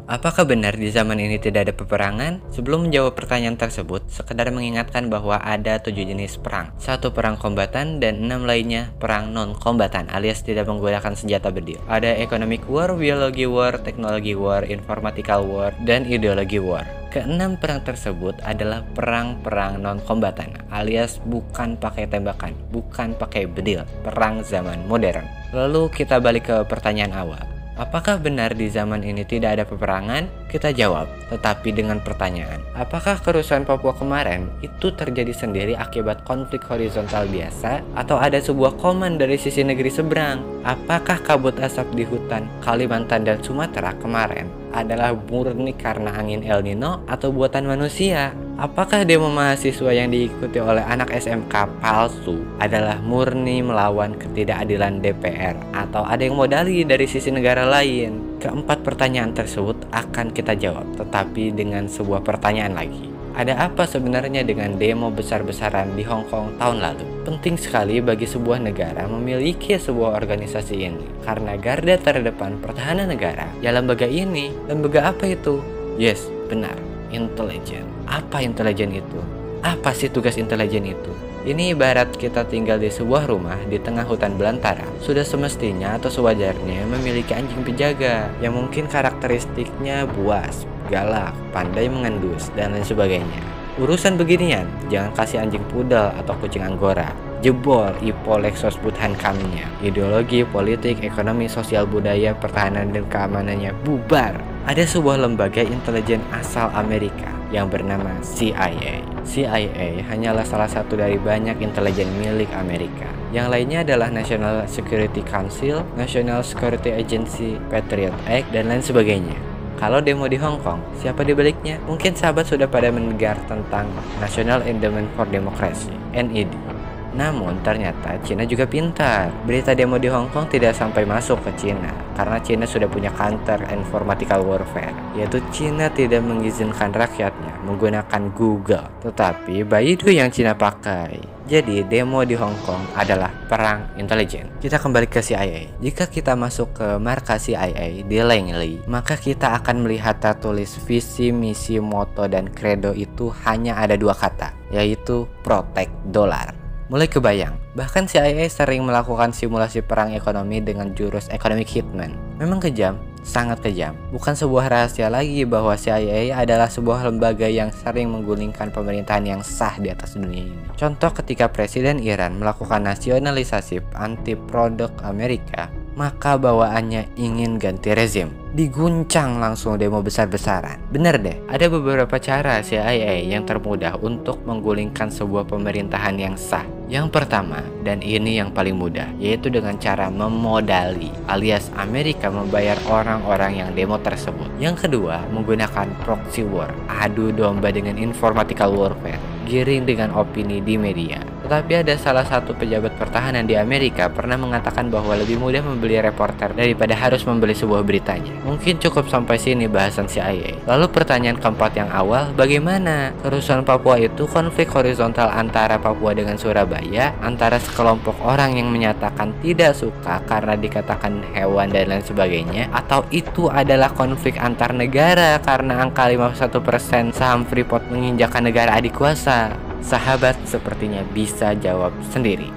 Apakah benar di zaman ini tidak ada peperangan? Sebelum menjawab pertanyaan tersebut, sekedar mengingatkan bahwa ada 7 jenis perang. 1 perang kombatan dan 6 lainnya perang non-kombatan alias tidak menggunakan senjata berdil. Ada economic war, biology war, technology war, informatical war, dan ideology war. Keenam perang tersebut adalah perang-perang non-kombatan alias bukan pakai tembakan, bukan pakai bedil, perang zaman modern. Lalu kita balik ke pertanyaan awal. Apakah benar di zaman ini tidak ada peperangan? Kita jawab, tetapi dengan pertanyaan. Apakah kerusuhan Papua kemarin itu terjadi sendiri akibat konflik horizontal biasa? Atau ada sebuah komen dari sisi negeri seberang? Apakah kabut asap di hutan Kalimantan dan Sumatera kemarin adalah murni karena angin El Nino atau buatan manusia? Apakah demo mahasiswa yang diikuti oleh anak SMK palsu adalah murni melawan ketidakadilan DPR atau ada yang modali dari sisi negara lain? Keempat pertanyaan tersebut akan kita jawab, tetapi dengan sebuah pertanyaan lagi. Ada apa sebenarnya dengan demo besar-besaran di Hong Kong tahun lalu? Penting sekali bagi sebuah negara memiliki sebuah organisasi ini, karena garda terdepan pertahanan negara ya lembaga ini. Lembaga apa itu? Yes, benar, intelijen. Apa intelijen itu? Apa sih tugas intelijen itu? Ini ibarat kita tinggal di sebuah rumah di tengah hutan belantara. Sudah semestinya atau sewajarnya memiliki anjing penjaga yang mungkin karakteristiknya buas, galak, pandai mengendus, dan lain sebagainya. Urusan beginian, jangan kasih anjing pudel atau kucing anggora. Jebol IPO Lexus Buthan kamnya. Ideologi, politik, ekonomi, sosial, budaya, pertahanan, dan keamanannya bubar. Ada sebuah lembaga intelijen asal Amerika yang bernama CIA. CIA hanyalah salah satu dari banyak intelijen milik Amerika. Yang lainnya adalah National Security Council, National Security Agency, Patriot Act, dan lain sebagainya. Kalau demo di Hong Kong, siapa di baliknya? Mungkin sahabat sudah pada mendengar tentang National Endowment for Democracy, NED. Namun ternyata Cina juga pintar. Berita demo di Hong Kong tidak sampai masuk ke Cina karena Cina sudah punya counter informatical warfare, yaitu Cina tidak mengizinkan rakyatnya menggunakan Google, tetapi Baidu yang Cina pakai. Jadi demo di Hong Kong adalah perang intelijen. Kita kembali ke CIA. Jika kita masuk ke markas CIA di Langley, maka kita akan melihat tertulis visi, misi, moto, dan credo itu hanya ada 2 kata, yaitu protect dollar. Mulai kebayang, bahkan CIA sering melakukan simulasi perang ekonomi dengan jurus economic hitman. Memang kejam, sangat kejam. Bukan sebuah rahasia lagi bahwa CIA adalah sebuah lembaga yang sering menggulingkan pemerintahan yang sah di atas dunia ini. Contoh ketika Presiden Iran melakukan nasionalisasi anti produk Amerika, maka bawaannya ingin ganti rezim. Diguncang langsung demo besar-besaran. Bener deh, ada beberapa cara CIA yang termudah untuk menggulingkan sebuah pemerintahan yang sah. Yang pertama, dan ini yang paling mudah, yaitu dengan cara memodali, alias Amerika membayar orang-orang yang demo tersebut. Yang kedua, menggunakan proxy war, adu domba dengan informatical warfare, giring dengan opini di media. Tetapi ada salah satu pejabat pertahanan di Amerika pernah mengatakan bahwa lebih mudah membeli reporter daripada harus membeli sebuah beritanya. Mungkin cukup sampai sini bahasan CIA. Lalu pertanyaan keempat yang awal, bagaimana? Kerusuhan Papua itu konflik horizontal antara Papua dengan Surabaya, antara sekelompok orang yang menyatakan tidak suka karena dikatakan hewan dan lain sebagainya, atau itu adalah konflik antar negara karena angka 51% saham Freeport menginjakkan negara adik kuasa? Sahabat sepertinya bisa jawab sendiri.